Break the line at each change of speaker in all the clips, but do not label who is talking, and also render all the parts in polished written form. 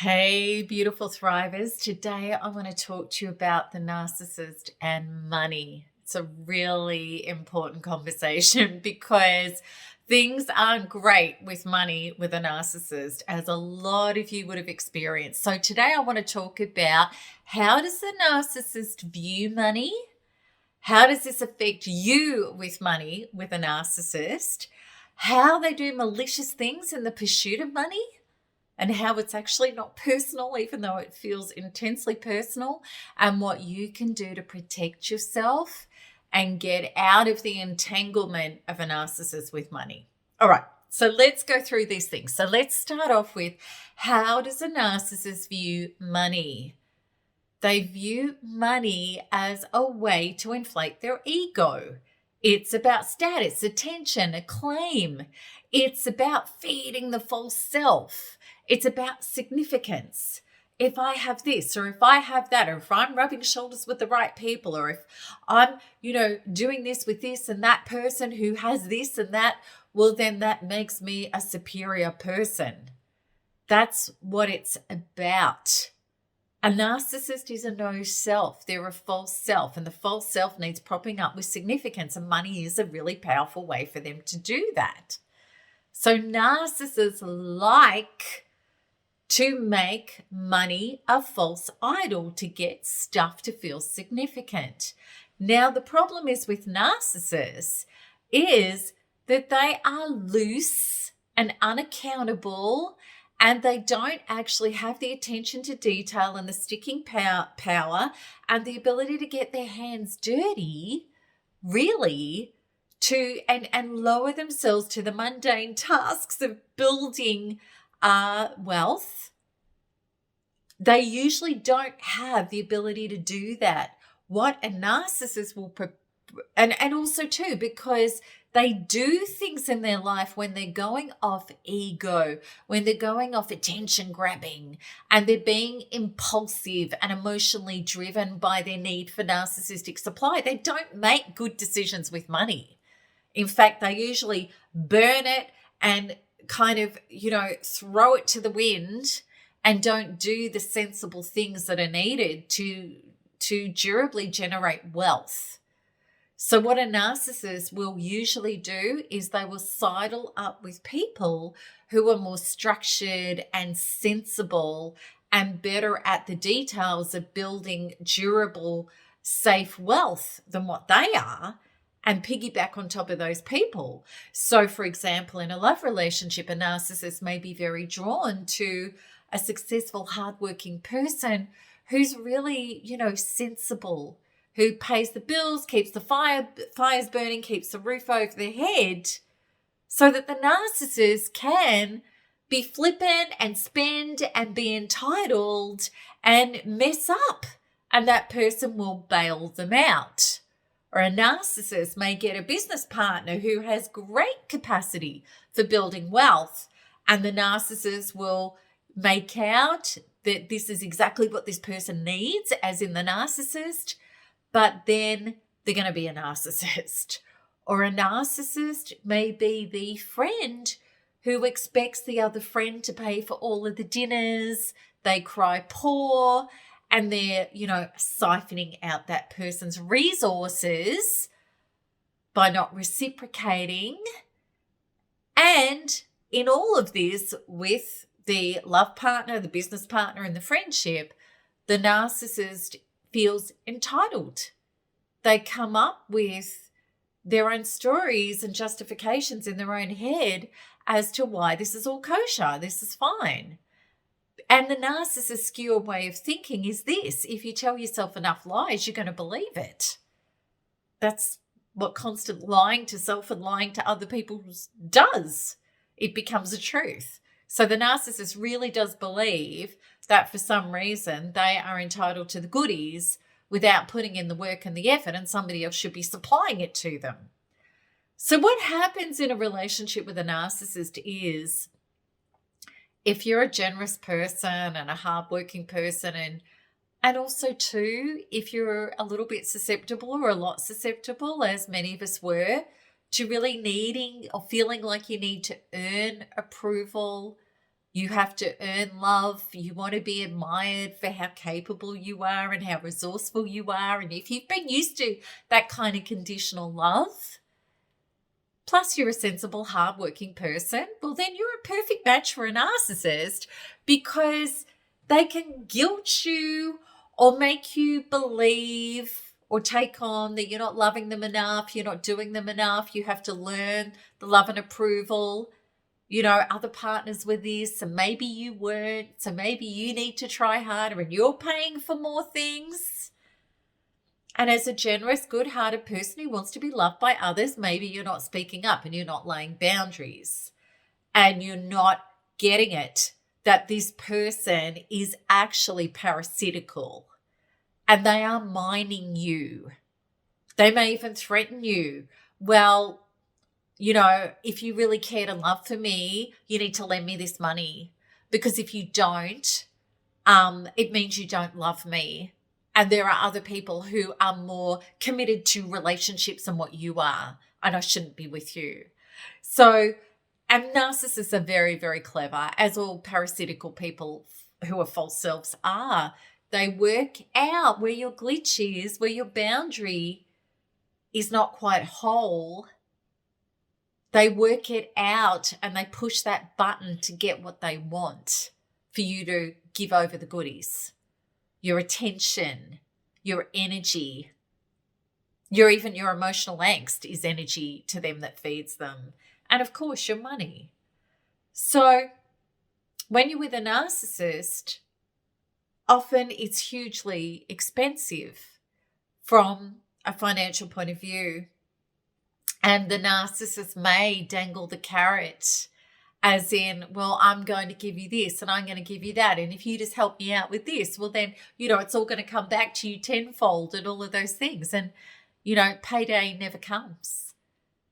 Hey, beautiful thrivers. Today I want to talk to you about the narcissist and money. It's a really important conversation because things aren't great with money with a narcissist, as a lot of you would have experienced. So today I want to talk about how does the narcissist view money? How does this affect you with money with a narcissist? How they do malicious things in the pursuit of money? And how it's actually not personal, even though it feels intensely personal, and what you can do to protect yourself and get out of the entanglement of a narcissist with money. All right, so let's go through these things. So let's start off with, how does a narcissist view money? They view money as a way to inflate their ego. It's about status, attention, acclaim. It's about feeding the false self. It's about significance. If I have this, or if I have that, or if I'm rubbing shoulders with the right people, or if I'm, doing this with this and that person who has this and that, well, then that makes me a superior person. That's what it's about. A narcissist is a no self. They're a false self, and the false self needs propping up with significance, and money is a really powerful way for them to do that. So narcissists like to make money a false idol to get stuff to feel significant. Now, the problem is with narcissists is that they are loose and unaccountable, and they don't actually have the attention to detail and the sticking power and the ability to get their hands dirty, really, and lower themselves to the mundane tasks of building wealth. They usually don't have the ability to do that. What a narcissist will and also too, because they do things in their life when they're going off ego, when they're going off attention grabbing, and they're being impulsive and emotionally driven by their need for narcissistic supply. They don't make good decisions with money. In fact, they usually burn it and kind of, throw it to the wind and don't do the sensible things that are needed to durably generate wealth. So what a narcissist will usually do is they will sidle up with people who are more structured and sensible and better at the details of building durable, safe wealth than what they are, and piggyback on top of those people. So, for example, in a love relationship, a narcissist may be very drawn to a successful, hardworking person who's really, sensible, who pays the bills, keeps the fires burning, keeps the roof over their head, so that the narcissist can be flippant and spend and be entitled and mess up, and that person will bail them out. Or a narcissist may get a business partner who has great capacity for building wealth, and the narcissist will make out that this is exactly what this person needs, as in the narcissist, but then they're going to be a narcissist. Or a narcissist may be the friend who expects the other friend to pay for all of the dinners. They cry poor, and they're, siphoning out that person's resources by not reciprocating. And in all of this, with the love partner, the business partner, and the friendship, the narcissist feels entitled. They come up with their own stories and justifications in their own head as to why this is all kosher, this is fine. And the narcissist's skewed way of thinking is this: if you tell yourself enough lies, you're going to believe it. That's what constant lying to self and lying to other people does. It becomes a truth. So the narcissist really does believe that for some reason they are entitled to the goodies without putting in the work and the effort, and somebody else should be supplying it to them. So what happens in a relationship with a narcissist is, if you're a generous person and a hardworking person, and also too, if you're a little bit susceptible or a lot susceptible, as many of us were, to really needing or feeling like you need to earn approval, You have to earn love. You want to be admired for how capable you are and how resourceful you are. And if you've been used to that kind of conditional love, plus you're a sensible, hardworking person, well, then you're a perfect match for a narcissist, because they can guilt you or make you believe or take on that you're not loving them enough, you're not doing them enough, you have to learn the love and approval. Other partners were this, and maybe you weren't, so maybe you need to try harder and you're paying for more things. And as a generous, good-hearted person who wants to be loved by others, maybe you're not speaking up and you're not laying boundaries and you're not getting it that this person is actually parasitical and they are mining you. They may even threaten you. Well, if you really care to love for me, you need to lend me this money, because if you don't, it means you don't love me. And there are other people who are more committed to relationships than what you are, and I shouldn't be with you. So, and narcissists are very, very clever, as all parasitical people who are false selves are. They work out where your glitch is, where your boundary is not quite whole. They work it out and they push that button to get what they want, for you to give over the goodies, your attention, your energy, your emotional angst is energy to them that feeds them. And of course, your money. So when you're with a narcissist, often it's hugely expensive from a financial point of view. And the narcissist may dangle the carrot, as in, well, I'm going to give you this and I'm going to give you that. And if you just help me out with this, well, then, it's all going to come back to you tenfold and all of those things. And, payday never comes.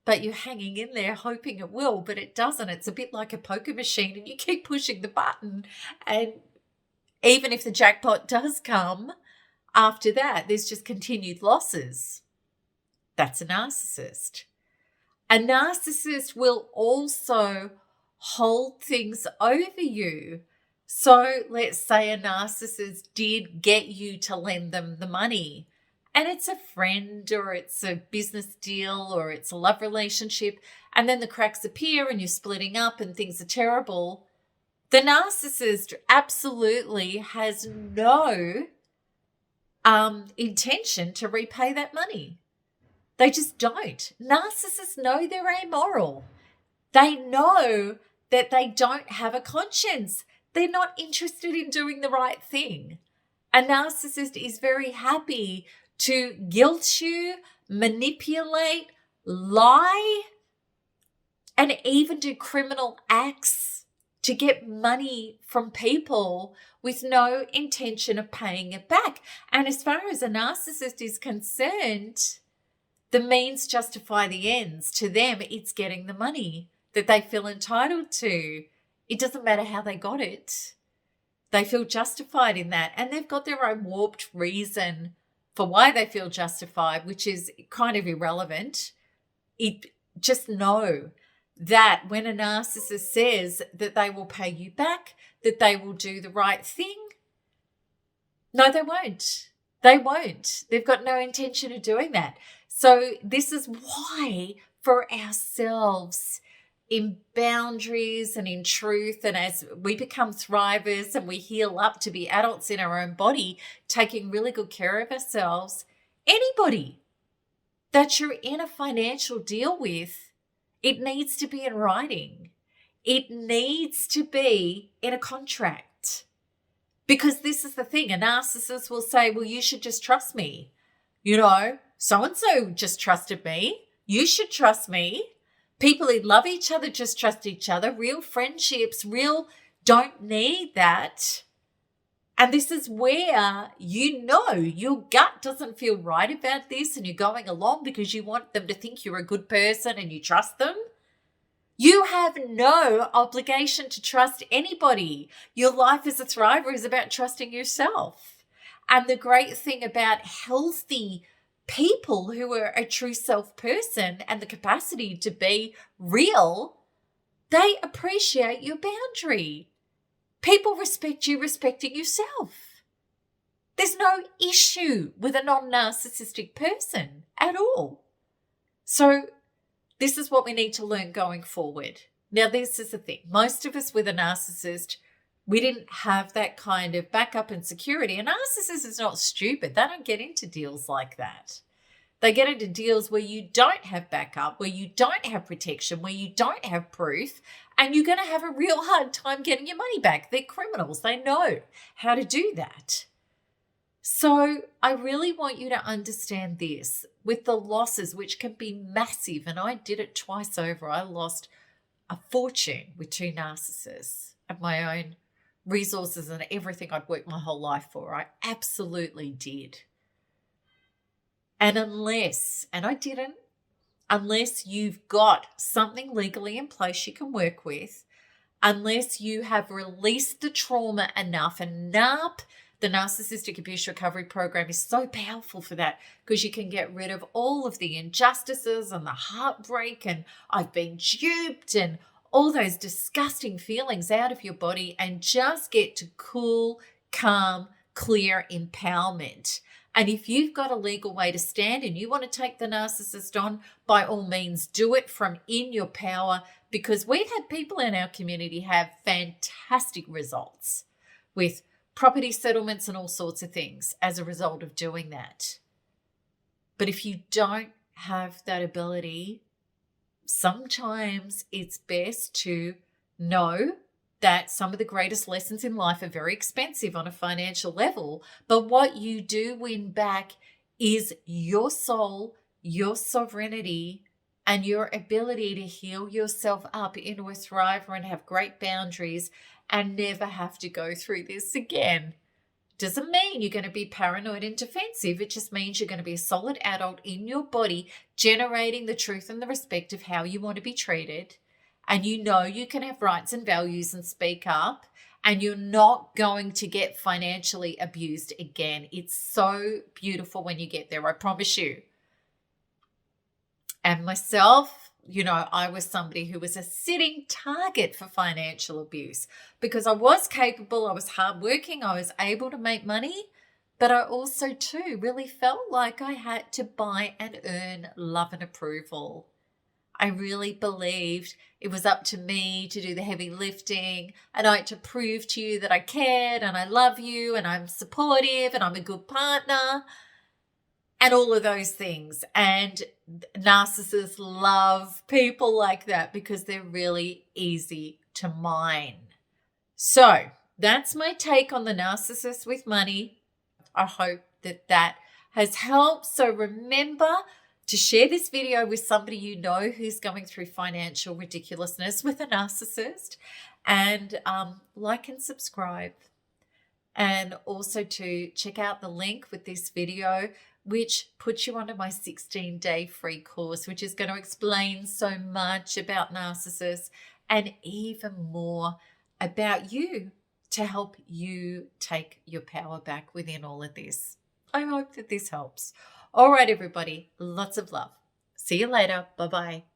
But you're hanging in there hoping it will, but it doesn't. It's a bit like a poker machine, and you keep pushing the button. And even if the jackpot does come, after that, there's just continued losses. That's a narcissist. A narcissist will also hold things over you. So let's say a narcissist did get you to lend them the money, and it's a friend or it's a business deal or it's a love relationship, and then the cracks appear and you're splitting up and things are terrible. The narcissist absolutely has no intention to repay that money. They just don't. Narcissists know they're amoral. They know that they don't have a conscience. They're not interested in doing the right thing. A narcissist is very happy to guilt you, manipulate, lie, and even do criminal acts to get money from people with no intention of paying it back. And as far as a narcissist is concerned, the means justify the ends. To them, it's getting the money that they feel entitled to. It doesn't matter how they got it. They feel justified in that. And they've got their own warped reason for why they feel justified, which is kind of irrelevant. Just know that when a narcissist says that they will pay you back, that they will do the right thing, no, they won't. They won't. They've got no intention of doing that. So this is why, for ourselves, in boundaries and in truth, and as we become thrivers and we heal up to be adults in our own body, taking really good care of ourselves, anybody that you're in a financial deal with, it needs to be in writing. It needs to be in a contract. Because this is the thing, a narcissist will say, well, you should just trust me. So-and-so just trusted me. You should trust me. People who love each other just trust each other. Real friendships, don't need that. And this is where your gut doesn't feel right about this and you're going along because you want them to think you're a good person and you trust them. You have no obligation to trust anybody. Your life as a thriver is about trusting yourself. And the great thing about healthy people who are a true self person and the capacity to be real, they appreciate your boundary. People respect you respecting yourself. There's no issue with a non-narcissistic person at all. So this is what we need to learn going forward. Now, this is the thing. Most of us with a narcissist, we didn't have that kind of backup and security. A narcissist is not stupid. They don't get into deals like that. They get into deals where you don't have backup, where you don't have protection, where you don't have proof, and you're going to have a real hard time getting your money back. They're criminals. They know how to do that. So I really want you to understand this with the losses, which can be massive. And I did it twice over. I lost a fortune with 2 narcissists of my own resources and everything I'd worked my whole life for. I absolutely did. And unless you've got something legally in place you can work with, unless you have released the trauma enough, and NARP, the Narcissistic Abuse Recovery Program, is so powerful for that, because you can get rid of all of the injustices and the heartbreak and I've been duped and all those disgusting feelings out of your body and just get to cool, calm, clear empowerment. And if you've got a legal way to stand and you want to take the narcissist on, by all means, do it from in your power, because we've had people in our community have fantastic results with property settlements and all sorts of things as a result of doing that. But if you don't have that ability, sometimes it's best to know that some of the greatest lessons in life are very expensive on a financial level, but what you do win back is your soul, your sovereignty, and your ability to heal yourself up into a thriver and have great boundaries and never have to go through this again. Doesn't mean you're going to be paranoid and defensive. It just means you're going to be a solid adult in your body, generating the truth and the respect of how you want to be treated. And you know you can have rights and values and speak up, and you're not going to get financially abused again. It's so beautiful when you get there, I promise you. And myself, I was somebody who was a sitting target for financial abuse because I was capable, I was hardworking, I was able to make money, but I also too really felt like I had to buy and earn love and approval. I really believed it was up to me to do the heavy lifting, and I had to prove to you that I cared and I love you and I'm supportive and I'm a good partner and all of those things. And narcissists love people like that because they're really easy to mine. So that's my take on the narcissist with money. I hope that has helped. So remember to share this video with somebody you know who's going through financial ridiculousness with a narcissist, and like and subscribe. And also to check out the link with this video, which puts you onto my 16-day free course, which is going to explain so much about narcissists and even more about you to help you take your power back within all of this. I hope that this helps. All right, everybody, lots of love. See you later. Bye-bye.